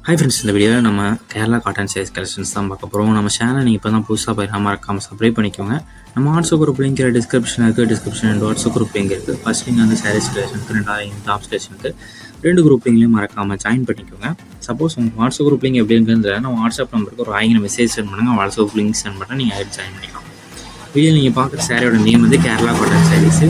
Hi friends, இந்த வீடியோவில் நம்ம கேரளா காட்டன் சாரீஸ் கலெக்ஷன்ஸ் தான் பார்க்க போகிறோம். நம்ம சேனல் நீங்கள் இப்போ தான் புதுசாக போயிடலாம், மறக்காமல் சப்ஸ்கிரைப் பண்ணிக்கோங்க. நம்ம வாட்ஸ்அப் குரூப் லிங்க் டிஸ்கிரிப்ஷன் இருக்குது, description and WhatsApp group link இருக்குது. ஃபர்ஸ்ட் லிங்க் வந்து சாரீஸ் கலெக்ஷனுக்கு, ரெண்டாவது டாப்ஸ் கலெக்ஷனுக்கு, ரெண்டு குரூப் லிங்க்லையும் மறக்காமல் ஜாயின் பண்ணிக்கோங்க. சப்போஸ் உங்கள் வாட்ஸ்அப் குரூப் லிங்க் எப்படி இருக்குன்னு நம்ம வாட்ஸ்அப் நம்பருக்கு ஒரு 1000 மெசேஜ் சென்ட் பண்ணுங்கள். வாட்ஸ்அப் லிங்க் சென்ட் பண்ணால் நீங்கள் ஆட் ஜாயின் பண்ணிக்கலாம். வீடியோ நீங்கள் பார்க்குற சாரியோட நேம் வந்து கேரளா காட்டன் சாரீஸு.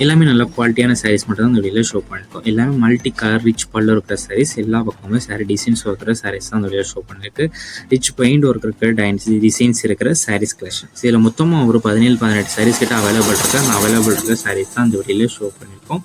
எல்லாமே நல்ல குவாலிட்டியான சாரீஸ் மட்டும் தான் இந்த வீடியோவில் ஷோ பண்ணியிருக்கோம். எல்லாமே மல்டி கலர் ரிச் பல்லு இருக்கிற சாரீஸ், எல்லா பக்கமுமே சாரீ டிசைன்ஸ் இருக்கிற சாரீஸ் தான் இந்த வீடியோ ஷோ பண்ணியிருக்கு. ரிச் பெயிண்ட் ஒர்க் இருக்கிற டிசைன்ஸ் இருக்கிற சாரீஸ் கலெக்ஷன்ஸ். இதில் மொத்தமாக ஒரு 17-18 சாரீஸ் கிட்ட அவைலபிள் இருக்குது. அந்த அவைலபிள் இருக்கிற சாரீஸ் தான் இந்த வீடியோவில் ஷோ பண்ணியிருக்கோம்.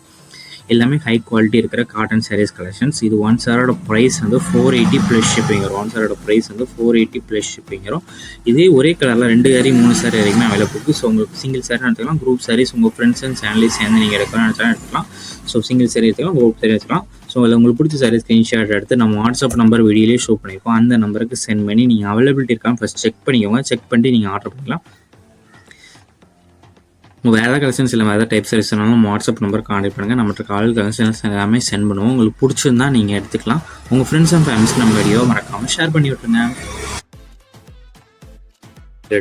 எல்லாமே ஹை குவாலிட்டி இருக்கிற காட்டன் சாரீஸ் கலெக்ஷன்ஸ். இது ஒன் சாரோட ப்ரைஸ் வந்து 480 ப்ளஸ் ஷிப்பிங் வரும். ஒன் சாரோட ப்ரைஸ் வந்து 480 ப்ளஸ் ஷிப்பிங் வரும். இதே ஒரே கலரில் 2 சாரி 3 சாரி வரைக்குமே அவைலபிள் இருக்குது. ஸோ உங்களுக்கு சிங்கிள் சாரி எடுத்துக்கலாம், குரூப் சாரீஸ் உங்கள் ஃப்ரெண்ட்ஸ் அண்ட் ஃபேமிலிஸ் சேர்ந்து நீங்கள் எடுக்கலாம் எடுத்துக்கலாம். ஸோ சிங்கிள் சாரி எடுத்துக்கலாம், குரூப் சாரி எடுத்துக்கலாம். ஸோ அதில் உங்களுக்கு பிடிச்ச சாரீஸ் ஸ்க்ரீன்ஷாட் எடுத்து நம்ம வாட்ஸ்அப் நம்பர் வீடியோலேயே ஷோ பண்ணியிருக்கோம். அந்த நம்பருக்கு சென்ட் பண்ணி நீங்கள் அவைலபிலிட்டி இருக்கான்னு ஃபஸ்ட் செக் பண்ணிக்கோங்க. செக் பண்ணிட்டு நீங்கள் ஆர்டர் பண்ணிக்கலாம். உங்கள் வேறு கலெக்ஷன்ஸ் இல்லை வேறு டைப் சாரீஸ் வேணாலும் வாட்ஸ்அப் நம்பர் கான்டெக்ட் பண்ணுங்கள். நம்மகிட்ட கால் கலெக்ஷன்ஸ் எல்லாமே சென்ட் பண்ணுவோம். உங்களுக்கு பிடிச்சிருந்தா நீங்கள் எடுத்துக்கலாம். உங்கள் ஃப்ரெண்ட்ஸ் அண்ட் ஃபேமிலிஸ் நம்ம வீடியோ மறக்காமல் ஷேர் பண்ணி விட்டுருங்க.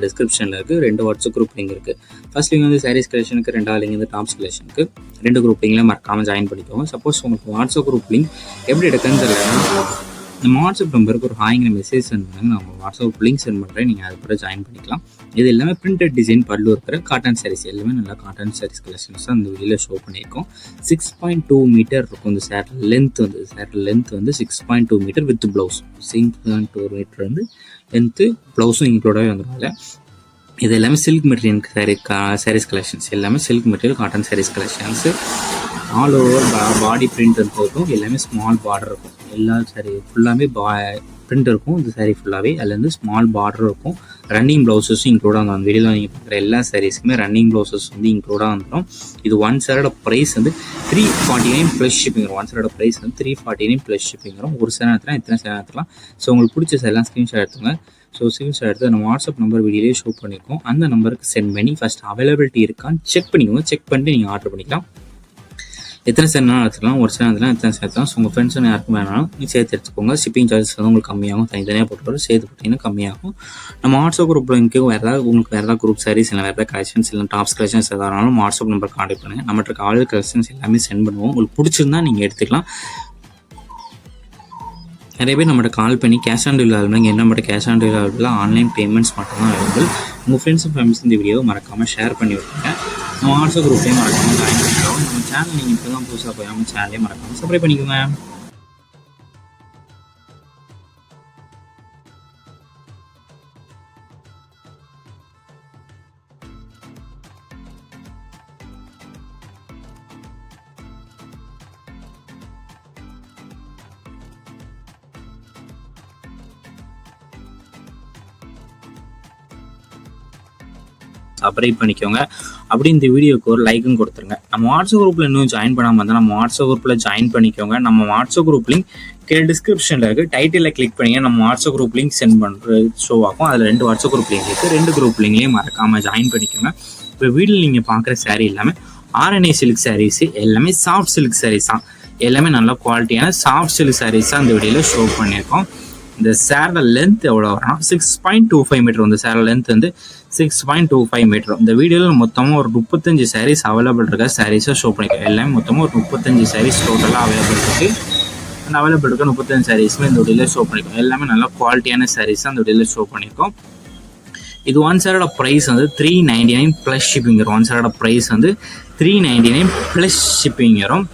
டிஸ்கிரிப்ஷனில் இருக்குது 2 வாட்ஸ்அப் குரூப் லிங்க் இருக்குது. ஃபர்ஸ்ட் லிங்க் வந்து சாரீஸ் கலெக்ஷனுக்கு, ரெண்டாவது லிங்க் வந்து டாப்ஸ் கலெக்ஷனுக்கு. 2 குரூப் லிங்கில் மறக்காமல் ஜாயின் பண்ணிக்கோங்க. சப்போஸ் உங்களுக்கு வாட்ஸ்அப் குரூப் லிங்க் எப்படி எடுக்குன்னு தெரியலன்னா நம்ம வாட்ஸ்அப் நம்பருக்கு ஒரு ஹாய்ங்கிற மெசேஜ் சென்ட் பண்ணுங்க. நம்ம வாட்ஸ்அப் லிங்க் சென்ட் பண்ணுறேன், நீங்கள் அது கூட ஜாயின் பண்ணிக்கலாம். இது எல்லாமே பிரிண்டட் டிசைன் பல்லு இருக்கிற காட்டன் சாரீஸ். எல்லாமே நல்லா காட்டன் சாரீஸ் கலெக்ஷன்ஸ் தான் இந்த வீடியோவில் ஷோ பண்ணியிருக்கோம். 6.2 மீட்டர் இருக்கும் இந்த சேரீ லென்த் வந்து 6.2 மீட்டர் வித் ப்ளவுஸ். 6.2 மீட்டர் வந்து லென்த்து, ப்ளவுஸும் இன்க்ளூடாகவே வந்துடுவாங்க. இது எல்லாமே சில்க் மெட்டீரியல் சாரீஸ் கலெக்ஷன்ஸ். எல்லாமே silk material cotton saris collections. All over body print இருக்கும். எல்லாமே ஸ்மால் பார்டர் இருக்கும். எல்லா சாரீ ஃபுல்லாமே பிரிண்ட் இருக்கும். இந்த சாரீ ஃபுல்லாகவே அதுலேருந்து ஸ்மால் பார்டர் இருக்கும். ரன்னிங் ப்ளவுசஸும் இன்க்ளூடாக வந்துடும். அந்த வீடியோவில் நீங்கள் பார்க்குற எல்லா சாரீஸுக்குமே ரன்னிங் ப்ளவுசஸ் வந்து இன்க்ளூடாக வந்துடும். இது ஒன் சாரோட ப்ரைஸ் வந்து 349 ப்ளஸ் ஷிப்பிங் வரும். ஒன் சாரோட ப்ரைஸ் வந்து 349 ப்ளஸ் ஷிப்பிங் வரும். ஒரு சாரி எடுத்துலாம் எத்தனை சாரி எடுத்துக்கலாம். ஸோ உங்களுக்கு பிடிச்ச சாரிலாம் ஸ்க்ரீன்ஷாட் எடுத்துங்க. ஸோ ஸ்க்ரீன்ஷாட் எடுத்து நம்ம வாட்ஸ்அப் நம்பர் வீடியோலேயே ஷோ பண்ணியிருக்கோம். அந்த நம்பருக்கு சென்ட் பண்ணி ஃபஸ்ட் அவைலபிலிட்டி இருக்கான்னு செக் பண்ணிக்கோங்க. செக் பண்ணிட்டு நீங்கள் ஆர்டர் பண்ணிக்கலாம். எத்தனை சேர்னாலும் எடுத்துக்கலாம், ஒரு சேர் எடுத்துலாம், எத்தனை சேர்த்துலாம். ஸோ உங்கள் ஃப்ரெண்ட்ஸும் யாருக்கும் வேணாலும் நீங்கள் சேர்த்து எடுத்துக்கோங்க. ஷிப்பிங் சார்ஜஸ் வந்து உங்களுக்கு கம்மியாகும். தனித்தனியாக போட்டு சேர்த்து போட்டிங்கன்னா கம்மியாகும். நம்ம வாட்ஸ்அப் குரூப் லிங்க்கு உங்களுக்கு வேறு ஏதாவது குரூப் சாரீஸ் இல்லை வேறு ஏதாவது கலெக்ஷன்ஸ் இல்லை டாப்ஸ் கலெக்ஷன்ஸ் எதானாலும் வாட்ஸ்அப் நம்பர் கான்டெக்ட் பண்ணுங்கள். நம்மகிட்ட ஆல் கலெக்ஷன்ஸ் எல்லாமே சென்ட் பண்ணுவோம். உங்களுக்கு பிடிச்சிருந்தா நீங்கள் எடுத்துக்கலாம். நிறைய பேர் நம்மகிட்ட கால் பண்ணி கேஷ் ஆன் டெலிவரி ஆகலாம். என்ன மட்டும் கேஷ் ஆன் டெலிவரி ஆகல, ஆன்லைன் பேமெண்ட்ஸ் மட்டும் தான் அவைலபிள். உங்கள் ஃப்ரெண்ட்ஸ் அண்ட் ஃபேமிலிஸ் இந்த வீடியோவை மறக்காமல் ஷேர் பண்ணி விட்டுருங்க. நம்ம வாட்ஸ்அப் குரூப்லேயும் மறக்காமல் ஜாயின் பண்ணிக்கலாம். நம்ம சேனல் நீங்கள் இப்போ தான் புதுசாக போய் நம்ம சேனலே மறக்காமல் சப்ஸ்கிரைப் பண்ணிக்கோங்க. சப்ஸ்கிரைப் பண்ணிக்கோங்க. அப்படி இந்த வீடியோக்கு ஒரு லைக்கும் கொடுத்துருங்க. நம்ம வாட்ஸ்அப் குரூப்பில் இன்னும் ஜாயின் பண்ணாமல் இருந்தால் நம்ம வாட்ஸ்அப் குரூப்பில் ஜாயின் பண்ணிக்கோங்க. நம்ம வாட்ஸ்அப் குரூப் லிங்க் டிஸ்கிரிப்ஷனில் இருக்குது. டைட்டிலில் கிளிக் பண்ணிங்க நம்ம வாட்ஸ்அப் குரூப் லிங்க் சென்ட் பண்ணுற ஷோ ஆகும். அதில் 2 வாட்ஸ்அப் குரூப் லிங்க் இருக்குது. 2 குரூப் லிங்க்லேயும் மறக்காமல் ஜாயின் பண்ணிக்கோங்க. இப்போ வீடியோவில் நீங்கள் பார்க்குற சாரீ எல்லாமே RNA சில்க் சாரீஸு. எல்லாமே சாஃப்ட் சில்க் சாரீஸ் தான். எல்லாமே நல்ல குவாலிட்டியான சாஃப்ட் சில்க் சாரீஸ் தான் இந்த வீடியோவில் ஷோ பண்ணியிருக்கோம். இந்த சேரோட லென்த் எவ்வளோ வரணும், 6.25 மீட்டர். இந்த சேரோட லென்த் வந்து 6.25 மீட்டர். இந்த வீடியோவில் மொத்தமாக ஒரு 35 சாரீஸ் அவைலபிள் இருக்க சாரீஸை ஷோ பண்ணிக்கிறோம். எல்லாமே மொத்தமாக ஒரு 35 சாரீஸ் டோட்டலாக அவைலபிள் இருக்குது. அந்த அவைலபிள் இருக்க 35 சாரீஸுமே இந்த வீடியோவில் ஷோ பண்ணியிருக்கோம். எல்லாமே நல்ல குவாலிட்டியான சாரீஸ் தான் இந்த வீடியோவில் ஷோ பண்ணியிருக்கோம். இது ஒன் சாரோட ப்ரைஸ் வந்து 399 ப்ளஸ் ஷிப்பிங் வரும். ஒன் சாரோட ப்ரைஸ் வந்து 399 ப்ளஸ் ஷிப்பிங் வரும்.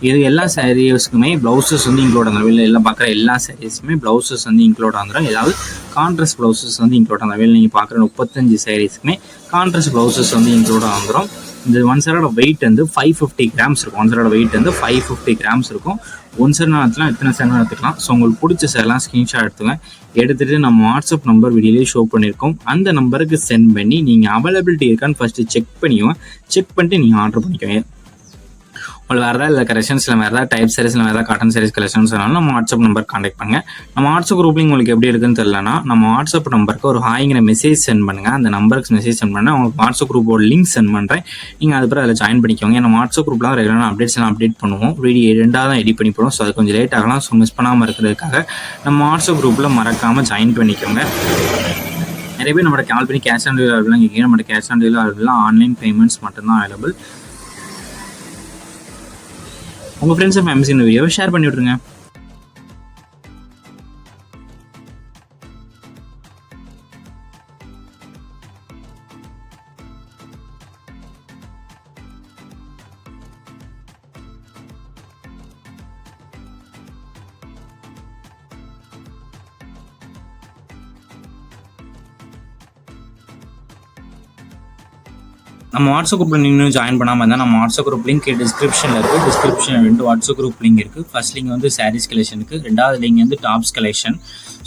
இது எல்லா சாரீஸ்க்குமே ப்ளவுசஸ் வந்து இன்க்ளூட் ஆகும். வெளியில் எல்லாம் பார்க்குற எல்லா சாரீஸுமே ப்ளவுசஸ் வந்து இன்க்ளூட் ஆகிடும். ஏதாவது கான்ட்ராஸ்ட் ப்ளவுசஸ் வந்து இன்க்ளூட் ஆகும். வெளியில் நீங்கள் பார்க்குற 35 சாரீஸுக்குமே கான்ட்ராஸ்ட் ப்ளவுசஸ் வந்து இன்க்ளூட் ஆகிடும். இந்த ஒன் சாரோட வெயிட் வந்து 550 கிராம்ஸ் இருக்கும். ஒன் சாரோட வெயிட் வந்து 550 கிராம்ஸ் இருக்கும். ஒன் சார் எடுத்துலாம், எத்தனை சார் எடுத்துக்கலாம். ஸோ உங்களுக்கு பிடிச்ச சார்லாம் ஸ்க்ரீன்ஷாட் எடுத்துகிட்டு நம்ம வாட்ஸ்அப் நம்பர் வீடியோலேயே ஷோ பண்ணியிருக்கோம். அந்த நம்பருக்கு சென்ட் பண்ணி நீங்கள் அவைலபிலிட்டி இருக்கான்னு ஃபஸ்ட்டு செக் பண்ணிக்கோங்க. செக் பண்ணிட்டு நீங்கள் ஆர்டர் பண்ணிக்கோங்க. உங்களுக்கு வேறு ஏதாவது கலெக்ஷன்ஸில் வேறு ஏதாவது டைப் சாரீஸில் வேறு ஏதாவது காட்டன் சாரீஸ் கலெக்ஷன்ஸ் வேணாலும் நம்ம வாட்ஸ்அப் நம்பர் கான்டாக்ட் பண்ணுங்கள். நம்ம வாட்ஸ்அப் குரூப்லிங் உங்களுக்கு எப்படி இருக்குன்னு தெரியலனா நம்ம வாட்ஸ்அப் நம்பருக்கு ஒரு ஹாய்ங்கிற மெசேஜ் சென்ட் பண்ணுங்கள். அந்த நம்பருக்கு மெசேஜ் சென்ட் பண்ணால் உங்களுக்கு வாட்ஸ்அப் குரூப்போட லிங்க் சென்ட் பண்ணுறேன். நீங்கள் அது பிறகு அதில் ஜாயின் பண்ணிக்கோங்க. நம்ம வாட்ஸ்அப் குரூப்லாம் ரெகுலராக அப்டேட்ஸ்லாம் அப்டேட் பண்ணுவோம். வீடியோ 2 தான் எடிட் பண்ணி போடுவோம். ஸோ அது கொஞ்சம் லேட் ஆகலாம். ஸோ மிஸ் பண்ணாமல் இருக்கிறதுக்காக நம்ம வாட்ஸ்அப் குரூப்பில் மறக்காமல் ஜாயின் பண்ணிக்கோங்க. நிறைய பேர் நம்மளோட கால் பண்ணி கேஷ் ஆன் டெலிவரி அவைலபிளாக கேட்குறேன். நம்மளோட கேஷ் ஆன் டெலிவரி அவைலபிளாக ஆன்லைன் பேமெண்ட்ஸ் மட்டும்தான் அவைலபிள். உங்கள் ஃப்ரெண்ட்ஸ் அண்ட் ஃபேமிலிஸ் இந்த வீடியோவை ஷேர் பண்ணி விட்ருங்க. நம்ம வாட்ஸ்அப் குரூப்பில் நீங்கள் ஜாயின் பண்ணாமல் இருந்தால் நம்ம வாட்ஸ்அப் குரூப் லிங்க் டிஸ்கிரிப்ஷனில் இருக்குது. டிஸ்கிரிப்ஷனில் 2 வாட்ஸ்அப் குரூப் லிங்க் இருக்குது. ஃபர்ஸ்ட் லிங்க் வந்து சாரீஸ் கலெக்ஷனுக்கு, 2வது லிங்க் வந்து டாப்ஸ் கலெக்ஷன்.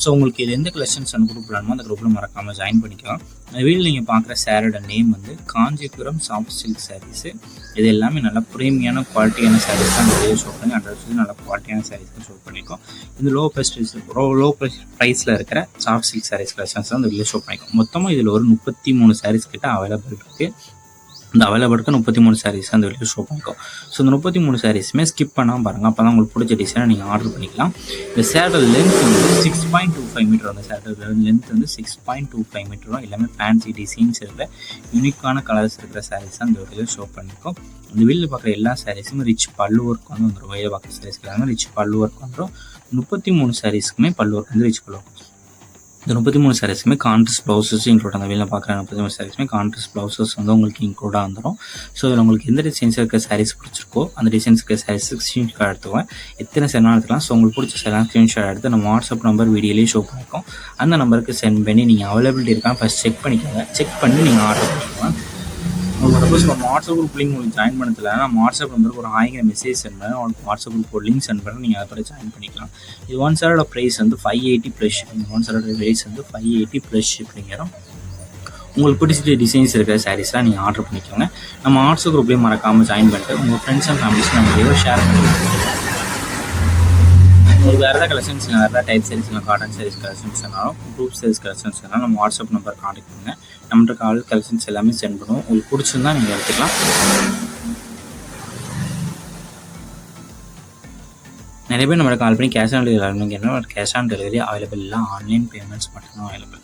ஸோ உங்களுக்கு இது எந்த கலெக்ஷன்ஸ் அந்த குரூப் வேணுமோ அந்த குரூப்பில் மறக்காமல் ஜாயின் பண்ணிக்கலாம். அந்த வீடியோவில் நீங்கள் பார்க்குற சாரோட நேம் வந்து காஞ்சிபுரம் சாஃப்ட் சில்க் சாரீஸு. இது எல்லாமே நல்லா ப்ரீமியான குவாலிட்டியான சாரீஸ் தான் நிறைய ஷோ பண்ணி 100% நல்லா குவாலிட்டியான சாரீஸ் தான் ஷோ பண்ணியிருக்கோம். இது லோ ப்ரைஸில் இருக்கிற சாஃப்ட் சில்க் சாரீஸ் கலெக்ஷன்ஸ் தான் இந்த வீடியோ ஷோ பண்ணியிருக்கோம். மொத்தமாக இதில் ஒரு 33 சாரீஸ் கிட்ட அவைலபிள் இருக்குது. இந்த அவைலபிள் இருக்க 33 சாரீஸ் அந்த வீடியோ ஷோ பண்ணிக்கோம். ஸோ இந்த 33 சாரீஸுமே ஸ்கிப் பண்ணாமல் பாருங்கள். அப்போ தான் உங்களுக்கு பிடிச்ச டிசைனை நீங்கள் ஆர்டர் பண்ணிக்கலாம். இந்த சேரோட லென்த் வந்து 6.25 மீட்டர். அந்த சேரோட லென்த் வந்து 6.25 மீட்டரும். எல்லாமே ஃபேன்சி டிசைன்ஸ் இருக்கிற யூனிக்கான கலர்ஸ் இருக்கிற சாரீஸ் தான் இந்த வீடியோ ஷோ பண்ணிக்கோம். இந்த வீடியோவில் பார்க்குற எல்லா சாரீஸும் ரிச் பல்லு ஒர்க் வந்து வந்துடும். வெளியில் பார்க்குற சாரீஸ்க்கு எல்லாமே ரிச் பல்லு ஒர்க் வந்துடும். 33 சாரீஸ்க்குமே பல்லு ஒர்க் வந்து ரிச் பல்லு ஒர்க். இந்த 33 சாரீஸுமே கான்ட்ராஸ்ட் ப்ளவுசஸ் இன்க்ளூட். அந்த வெளியில் பார்க்குற 33 சாரீஸுமே கான்ட்ராஸ்ட் ப்ளவுசஸ் வந்து உங்களுக்கு இன்க்ளூடாக வந்துடும். ஸோ இதில் உங்களுக்கு எந்த டிசைன்ஸ் இருக்க சாரீஸ் பிடிச்சிருக்கோ அந்த டிசைன்ஸ் இருக்க சாரீஸுக்கு ஸ்க்ரீன்ஷாட் எடுத்துக்குவேன். எத்தனை சென்ட் எடுத்துக்கலாம். ஸோ உங்களுக்கு பிடிச்ச சாரீஸ் ஸ்க்ரீன்ஷாட் எடுத்து நம்ம வாட்ஸ்அப் நம்பர் வீடியோலேயே ஷோ பண்ணிக்கோம். அந்த நம்பருக்கு சென்ட் பண்ணி நீங்கள் அவைலபிலிட்டி இருக்கான்னு ஃபஸ்ட் செக் பண்ணிக்கோங்க. செக் பண்ணி நீங்கள் ஆர்டர் பண்ணிக்கோங்க. உங்களுக்கு சப்போஸ் நம்ம வாட்ஸ்அப் குரூப் லிங்க் உங்களுக்கு ஜாயின் பண்ணதில்லை, நம்ம வாட்ஸ்அப் நம்பருக்கு ஒரு ஹாய்ங்கிற மெசேஜ் சென்ட் பண்ணி உங்களுக்கு வாட்ஸ்அப் குரூப் ஒரு லிங்க் சென்ட் பண்ணி நீங்கள் அதை பிறகு ஜாயின் பண்ணிக்கலாம். இது 1 சாரோட ப்ரைஸ் வந்து 580 ப்ளஸ் ஷிப்பிங். 1 சாரோட ப்ரைஸ் வந்து 580 ப்ளஸ் ஷிப்பிங்கிறோம். உங்களுக்கு பிடிச்ச டிசைன்ஸ் இருக்கிற சாரீஸ்லாம் நீங்கள் ஆர்டர் பண்ணிக்கோங்க. நம்ம வாட்ஸ்அப் குரூப்லேயும் மறக்காமல் ஜாயின் பண்ணிட்டு உங்கள் ஃப்ரெண்ட்ஸ் அண்ட் ஃபேமிலிஸ் நம்ம வீடியோ ஷேர் பண்ணிக்கலாம். உங்களுக்கு வேறு ஏதாவது கலெக்ஷன்ஸ் இல்லை, வேறு ஏதாவது டைப் சாரீஸ் இல்லை, காட்டன் சாரீஸ் கலெக்ஷன்ஸ் வேணாலும், குரூப் சாரீஸ் கலெக்ஷன்ஸ் வேணாலும் நம்ம வாட்ஸ்அப் நம்பர் கான்டாக்ட் பண்ணுங்கள். நம்மகிட்ட கால் கலெக்ஷன்ஸ் எல்லாமே சென்ட் பண்ணுவோம். உங்களுக்கு பிடிச்சிருந்தா நீங்கள் எடுத்துக்கலாம். நிறைய பேர் நம்மளோட கால் பண்ணி cash on delivery cash on delivery available இல்லை, ஆன்லைன் பேமெண்ட்ஸ் மட்டும்தான் அவைலபிள்.